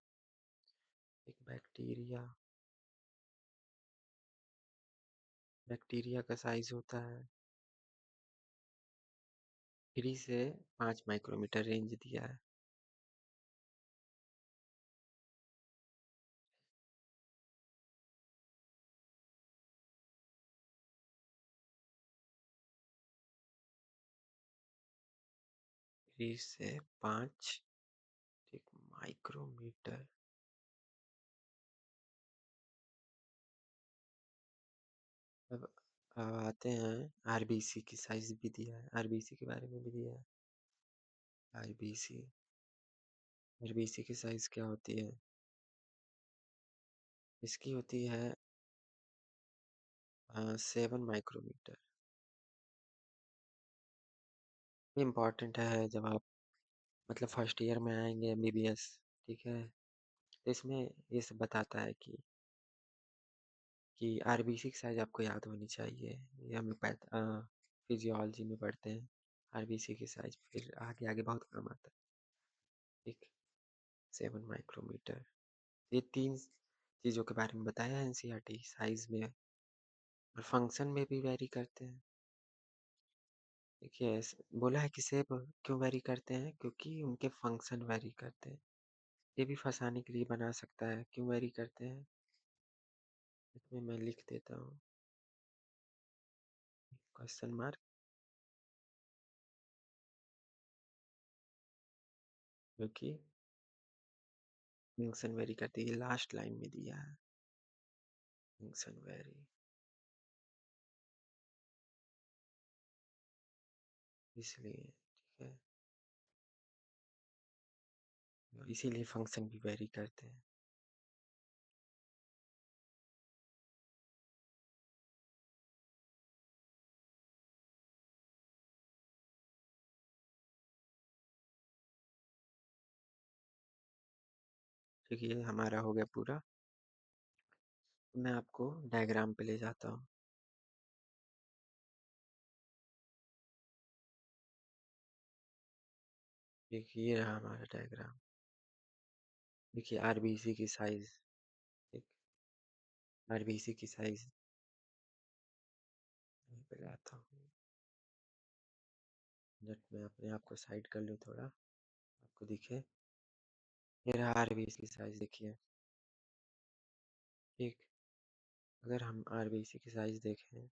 एक बैक्टीरिया का साइज़ होता है 3 से 5 माइक्रोमीटर रेंज दिया है। थ्री से 5 ठीक माइक्रोमीटर। अब आते हैं आरबीसी की साइज़ भी दिया है, आरबीसी के बारे में भी दिया है। आरबीसी आरबीसी की साइज़ क्या होती है? इसकी होती है 7 माइक्रोमीटर। इम्पॉर्टेंट है जब आप मतलब फर्स्ट ईयर में आएंगे एमबीबीएस। ठीक है, तो इसमें ये सब बताता है कि आरबीसी की साइज आपको याद होनी चाहिए। ये हम लोग फिजियोलॉजी में पढ़ते हैं। आरबीसी की साइज फिर आगे आगे बहुत काम आता है। ठीक, 7 माइक्रोमीटर। ये 3 चीज़ों के बारे में बताया है एनसीईआरटी साइज में, और फंक्शन में भी वेरी करते हैं। देखिए बोला है कि सेब क्यों वेरी करते हैं, क्योंकि उनके फंक्शन वेरी करते हैं। ये भी फंसाने के लिए बना सकता है क्यों वेरी करते हैं। इसमें मैं लिख देता हूँ क्वेश्चन मार्क, क्योंकि फंक्शन वेरी करती है। लास्ट लाइन में दिया है फंक्शन वेरी, इसलिए ठीक है, इसीलिए फंक्शन भी वेरी करते हैं। ठीक है, ये हमारा हो गया पूरा। मैं आपको डायग्राम पे ले जाता हूँ। देखिए ये रहा हमारा डायग्राम। देखिए आरबीसी की साइज, ठीक, आरबीसी की साइज यहीं पे लाता हूँ। मिनट में अपने आप को साइड कर लूँ थोड़ा, आपको दिखे। ये रहा आरबीसी की साइज, देखिए। ठीक, अगर हम आरबीसी की साइज देखें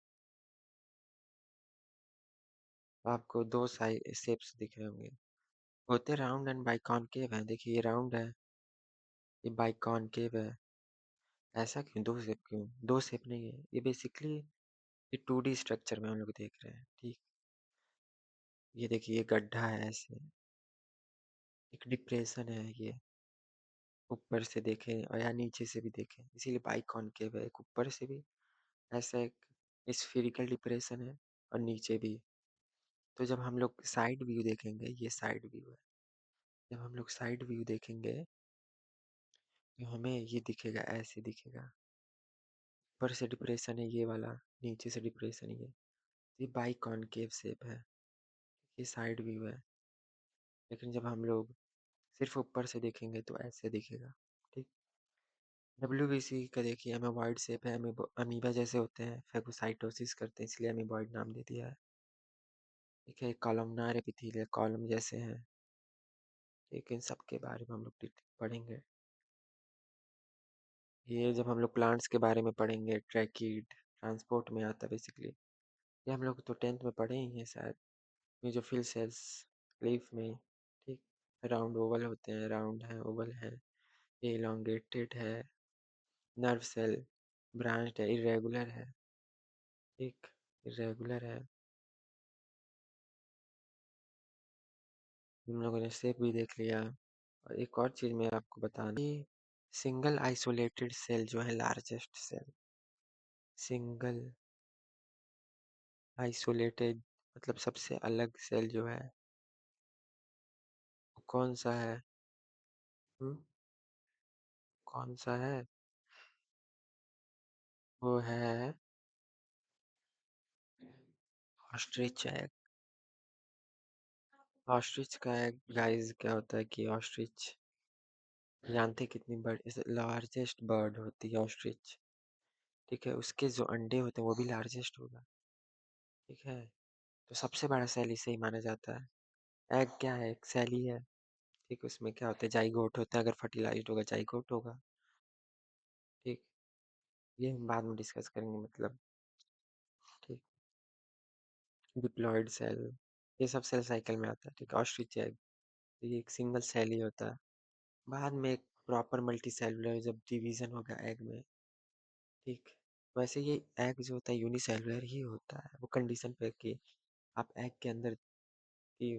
तो आपको दो साइज शेप्स दिख रहे होंगे, होते राउंड एंड बाइकॉनकेव है। देखिए ये राउंड है, ये बाइकॉनकेव है। ऐसा क्यों, दो शेप क्यों? दो शेप नहीं है, ये बेसिकली ये 2D स्ट्रक्चर में हम लोग देख रहे हैं। ठीक, ये देखिए ये गड्ढा है, ऐसे एक डिप्रेशन है ये, ऊपर से देखें और या नीचे से भी देखें, इसीलिए बाइकॉनकेव है। एक ऊपर से भी ऐसा एक स्फीरिकल डिप्रेशन है और नीचे भी। तो जब हम लोग साइड व्यू देखेंगे, ये साइड व्यू है, जब हम लोग साइड व्यू देखेंगे तो हमें ये दिखेगा, ऐसे दिखेगा। ऊपर से डिप्रेशन है ये वाला, नीचे से डिप्रेशन ये बाई कॉनकेव शेप है, ये साइड व्यू है। लेकिन जब हम लोग सिर्फ ऊपर से देखेंगे तो ऐसे दिखेगा। ठीक, डब्ल्यूबीसी का देखिए एमोबॉइड शेप है, अमीबा जैसे होते हैं, फेगोसाइटोसिस करते हैं, इसलिए अमीबॉइड नाम दे दिया है। ठीक है, कॉलमनार एपिथेलियल कॉलम जैसे हैं। ठीक, इन सब के बारे में हम लोग पढ़ेंगे। ये जब हम लोग प्लांट्स के बारे में पढ़ेंगे, ट्रैकिड ट्रांसपोर्ट में आता है बेसिकली। ये हम लोग तो 10th में पढ़े ही हैं शायद। म्यूजोफिल सेल्स लीफ में, ठीक, राउंड ओवल होते हैं, राउंड है, ओवल है, ये इलोंगेटेड है। नर्व सेल, ब्रांच्ड है, इरेगुलर है। ठीक, इरेगुलर है। हम लोगों ने शेप भी देख लिया। और एक और चीज़ मैं आपको बता दूं, सिंगल आइसोलेटेड सेल जो है लार्जेस्ट सेल, सिंगल आइसोलेटेड मतलब सबसे अलग सेल जो है वो कौन सा है? हुँ? कौन सा है? वो है ऑस्ट्रिच एग। ऑस्ट्रिच का एग गाइस क्या होता है कि ऑस्ट्रिच जानते हैं कितनी बड़ी लार्जेस्ट बर्ड होती है ऑस्ट्रिच। ठीक है, उसके जो अंडे होते हैं वो भी लार्जेस्ट होगा। ठीक है, तो सबसे बड़ा सेल इसे ही माना जाता है। एग क्या है? एक सेल ही है। ठीक, उसमें क्या होता है, जाइगोट होता है, अगर फर्टिलाइज्ड होगा जाइगोट होगा। ठीक, ये हम बाद में डिस्कस करेंगे मतलब। ठीक, डिप्लॉयड सेल, ये सब सेल साइकिल में आता है। ठीक, ऑस्ट्रिच एग ये एक सिंगल सेल ही होता है। बाद में एक प्रॉपर मल्टी सेलुलर जब डिवीजन होगा एग में। ठीक, वैसे ये एग जो होता है यूनिसेलुलर ही होता है, वो कंडीशन पे कि आप एग के अंदर की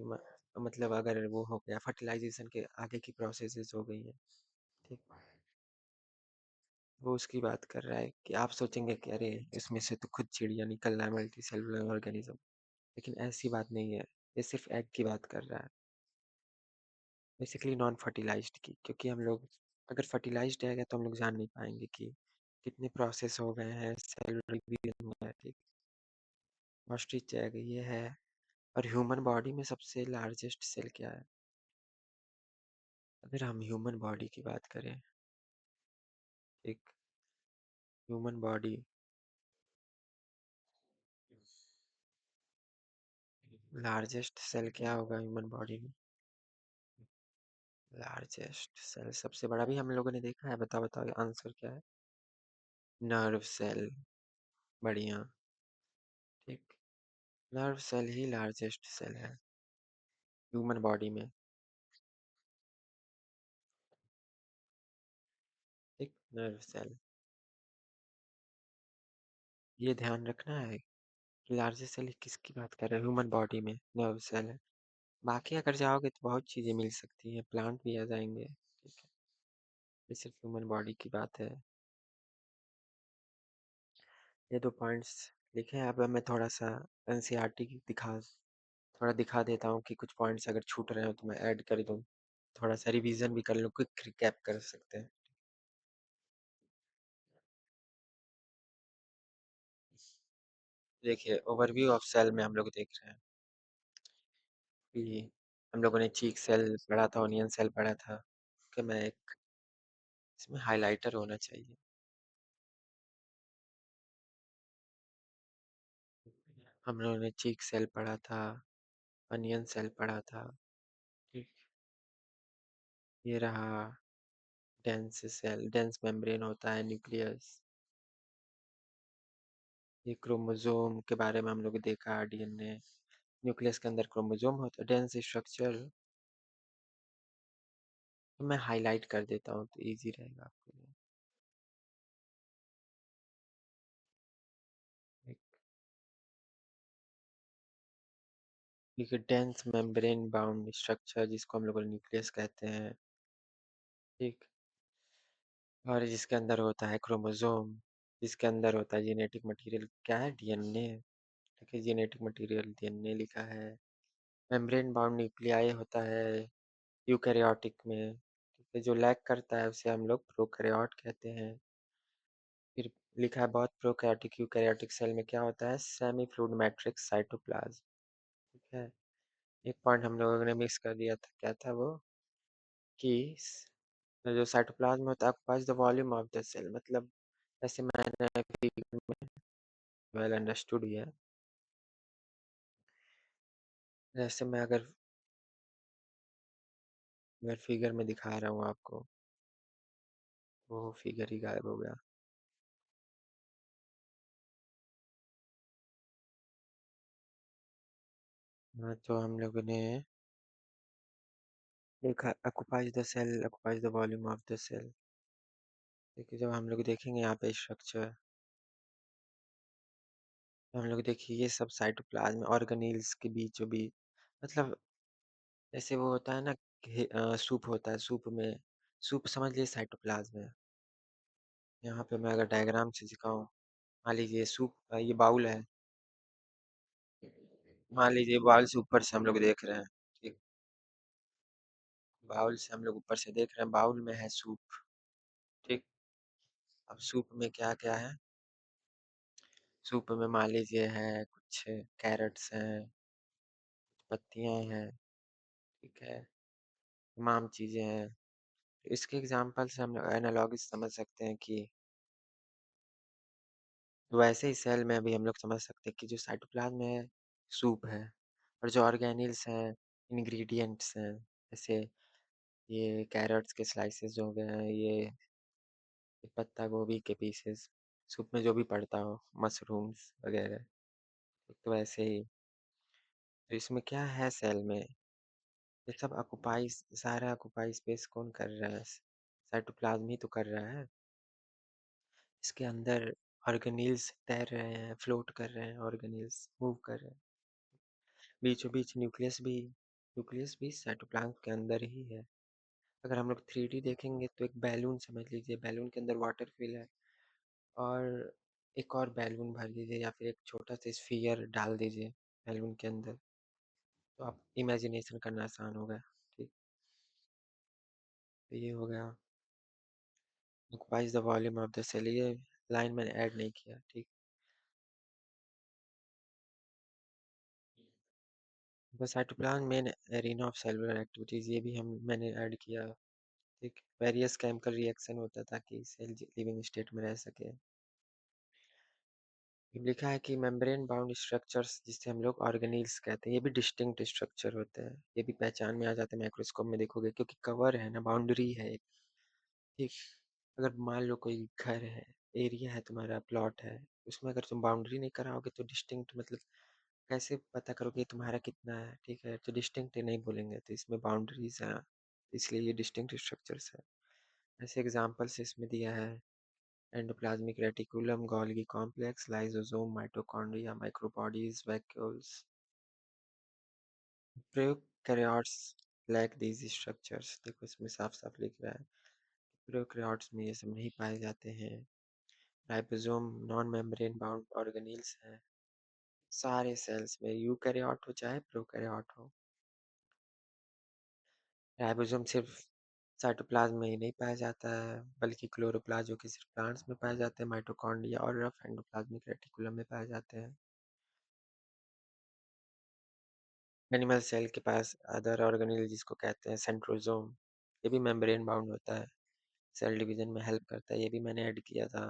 मतलब अगर वो हो गया फर्टिलाइजेशन के आगे की प्रोसेसेस हो गई है। ठीक, वो उसकी बात कर रहा है कि आप सोचेंगे कि अरे इसमें से तो खुद चिड़िया निकल रहा है मल्टी सेलुलर ऑर्गेनिज्म, लेकिन ऐसी बात नहीं है। ये सिर्फ एग की बात कर रहा है, बेसिकली नॉन फर्टिलाइज्ड की, क्योंकि हम लोग अगर फर्टिलाइज्ड एग है तो हम लोग जान नहीं पाएंगे कि कितने प्रोसेस हो गए हैं, सेलुलर डिवीजन हुआ है। ठीक, ऑस्ट्रिच एग ये है। और ह्यूमन बॉडी में सबसे लार्जेस्ट सेल क्या है? अगर हम ह्यूमन बॉडी की बात करें, एक ह्यूमन बॉडी लार्जेस्ट सेल क्या होगा ह्यूमन बॉडी में? लार्जेस्ट सेल सबसे बड़ा भी हम लोगों ने देखा है, बताओ बताओ आंसर क्या है? Nerve cell. बढ़िया। ठीक, नर्व सेल ही लार्जेस्ट सेल है ह्यूमन बॉडी में। ठीक, नर्व सेल, ये ध्यान रखना है कि लार्जेस्ट सेल किसकी बात कर रहे हैं, ह्यूमन बॉडी में नर्व सेल है। बाकी अगर जाओगे तो बहुत चीज़ें मिल सकती हैं, प्लांट भी आ जाएंगे। ठीक है, ये सिर्फ ह्यूमन बॉडी की बात है। ये 2 पॉइंट्स लिखे हैं। अब मैं थोड़ा सा एनसीईआरटी की थोड़ा दिखा देता हूँ कि कुछ पॉइंट्स अगर छूट रहे हो तो मैं ऐड कर दूँ। थोड़ा सा रिवीजन भी कर लो, क्विक रिकैप कर सकते हैं। देखिए, ओवरव्यू ऑफ सेल में हम लोग देख रहे हैं कि हम लोगों ने चीक सेल पढ़ा था, ओनियन सेल पढ़ा था। कि मैं एक इसमें हाइलाइटर होना चाहिए। हम लोगों ने चीक सेल पढ़ा था, अनियन सेल पढ़ा था। ठीक, ये रहा डेंस सेल, डेंस मेम्ब्रेन होता है, न्यूक्लियस। ये क्रोमोसोम के बारे में हम लोग देखा, डीएनए। न्यूक्लियस के अंदर क्रोमोसोम होता है, डेंस स्ट्रक्चर। तो मैं हाईलाइट कर देता हूँ तो इजी रहेगा आपके लिए। एक ठीक है, डेंस मेम्ब्रेन बाउंड स्ट्रक्चर जिसको हम लोग न्यूक्लियस कहते हैं। ठीक, और जिसके अंदर होता है क्रोमोसोम, जिसके अंदर होता है जेनेटिक मटेरियल, क्या है? डीएनए। ठीक है, जेनेटिक मटेरियल डीएनए लिखा है। मेम्ब्रेन बाउंड न्यूक्लियाई होता है यूकैरियोटिक में। ठीक है, जो लैक करता है उसे हम लोग प्रोकैरियोट कहते हैं। फिर लिखा है बहुत प्रोकैरियोटिक यूकैरियोटिक सेल में क्या होता है, सेमी फ्लूइड मैट्रिक्स साइटोप्लाज्म। ठीक है, एक पॉइंट हम लोगों ने मिस कर दिया था, क्या था वो? कि जो साइटोप्लाज्म होता है occupies the volume of the cell, मतलब जैसे मैंने अभी वेल अंडरस्टूड ही है। जैसे मैं अगर फिगर में दिखा रहा हूँ आपको, वो फिगर ही गायब हो गया। हाँ, तो हम लोगों ने देखा occupies the cell, occupies the volume of the cell. देखिए जब हम लोग देखेंगे यहाँ पे स्ट्रक्चर, तो हम लोग देखिए ये सब साइटोप्लाज्म ऑर्गेनेल्स के बीचों बीच मतलब जैसे वो होता है ना सूप होता है सूप में सूप समझ लिए साइटोप्लाज्म है। यहाँ पे मैं अगर डायग्राम से दिखाऊं मान लीजिए सूप ये बाउल है। मान लीजिए बाउल से ऊपर से हम लोग देख रहे हैं। ठीक। बाउल से हम लोग ऊपर से देख रहे हैं बाउल में है सूप। ठीक। अब सूप में क्या क्या है। सूप में मान लीजिए है कुछ कैरेट्स हैं पत्तियां हैं। ठीक है तमाम चीजें हैं। इसके एग्जाम्पल से हम लोग एनालॉगी समझ सकते हैं कि वैसे ही सेल में भी हम लोग समझ सकते हैं कि जो साइटोप्लाज्म है सूप है और जो ऑर्गेनिल्स हैं इंग्रेडिएंट्स हैं जैसे ये कैरेट्स के स्लाइसेस जो हो गए हैं ये पत्ता गोभी के पीसेस सूप में जो भी पड़ता हो मशरूम्स वगैरह तो वैसे ही तो इसमें क्या है सेल में ये सब ऑक्युपाई सारा ऑक्युपाई स्पेस कौन कर रहा है साइटोप्लाज्म ही तो कर रहा है। इसके अंदर ऑर्गेनील्स तैर रहे हैं फ्लोट कर रहे हैं ऑर्गेनील्स मूव कर रहे हैं बीचों बीच न्यूक्लियस भी साइटोप्लाज्म के अंदर ही है। अगर हम लोग 3D देखेंगे तो एक बैलून समझ लीजिए बैलून के अंदर वाटर फिल है और एक और बैलून भर दीजिए या फिर एक छोटा सा स्फीयर डाल दीजिए बैलून के अंदर तो आप इमेजिनेशन करना आसान होगा। ठीक। तो ये हो गया occupies the volume of the cell ये लाइन मैंने ऐड नहीं किया। ठीक। The cytoplasm main arena of cellular activities ये भी हम मैंने ऐड किया। ठीक। वेरियस केमिकल रिएक्शन होता है ताकि सेल लिविंग स्टेट में रह सके। लिखा है कि मेम्ब्रेन बाउंड स्ट्रक्चर्स जिसे हम लोग ऑर्गेनील्स कहते हैं ये भी डिस्टिंक्ट स्ट्रक्चर होते हैं ये भी पहचान में आ जाते हैं माइक्रोस्कोप में देखोगे क्योंकि कवर है ना बाउंड्री है एक। ठीक। अगर मान लो कोई घर है एरिया है तुम्हारा प्लॉट है उसमें अगर तुम बाउंड्री नहीं कराओगे तो डिस्टिंक्ट मतलब कैसे पता करोगे तुम्हारा कितना है। ठीक है तो डिस्टिंक्ट नहीं बोलेंगे तो इसमें बाउंड्रीज हैं इसलिए ये डिस्टिंक्ट स्ट्रक्चर्स है। ऐसे एग्जाम्पल्स इसमें दिया है endoplasmic reticulum Golgi complex lysosome mitochondria microbodies vacuoles prokaryotes lack these structures देखो इसमें साफ साफ लिख रहा है प्रोकैरियोट्स में ये सब नहीं पाए जाते हैं। Ribosome non membrane bound organelles हैं सारे सेल्स में यूकैरियोट हो चाहे प्रोकैरियोट हो। राइबोसोम सिर्फ साइटोप्लाज्म में ही नहीं पाया जाता है बल्कि क्लोरोप्लास्ट जो कि सिर्फ प्लांट्स में पाए जाते हैं माइटोकॉन्ड्रिया और रफ एंडोप्लाज्मिक रेटिकुलम में पाए जाते हैं। एनिमल सेल के पास अदर ऑर्गेनेल जिसको कहते हैं सेंट्रोसोम ये भी मेम्ब्रेन बाउंड होता है सेल डिवीजन में हेल्प करता है ये भी मैंने ऐड किया था।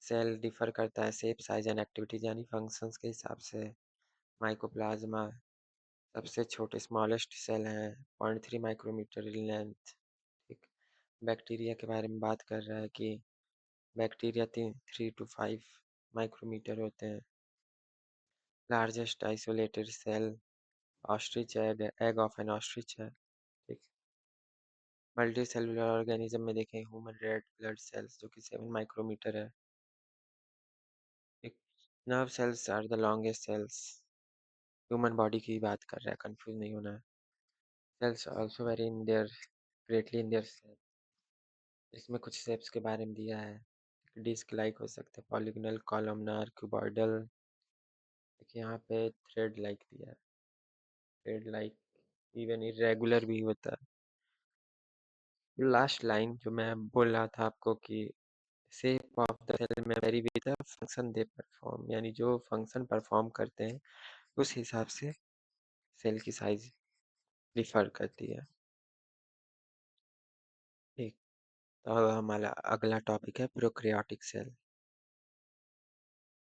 सेल डिफर करता है शेप साइज एंड एक्टिविटीज यानी फंक्शंस के हिसाब से। माइकोप्लाज्मा सबसे छोटे स्मॉलेस्ट सेल हैं 0.3 माइक्रोमीटर इन लेंथ। ठीक। बैक्टीरिया के बारे में बात कर रहा है कि बैक्टीरिया 3 to 5 माइक्रोमीटर होते हैं। Largest isolated cell ostrich egg of an ostrich है। ठीक। मल्टी सेलुलर ऑर्गेनिज्म में देखें ह्यूमन रेड ब्लड सेल्स जो कि 7 माइक्रोमीटर है। ठीक। Nerve cells are the longest cells human body की बात कर रहा है कंफ्यूज नहीं होना है। Cells also vary in their greatly in their cell इसमें कुछ शेप्स के बारे में दिया है डिस्क लाइक हो सकते हैं पॉलीगोनल कॉलमनार क्यूबॉइडल। देखिए यहाँ पे थ्रेड लाइक दिया है थ्रेड लाइक इवन इरेगुलर भी होता है। लास्ट लाइन जो मैं बोल रहा था आपको कि शेप ऑफ द सेल में very with the function they perform यानी जो फंक्शन परफॉर्म करते हैं उस हिसाब से सेल की साइज डिफर करती है। ठीक। तो अब हमारा अगला टॉपिक है प्रोकैरियोटिक सेल।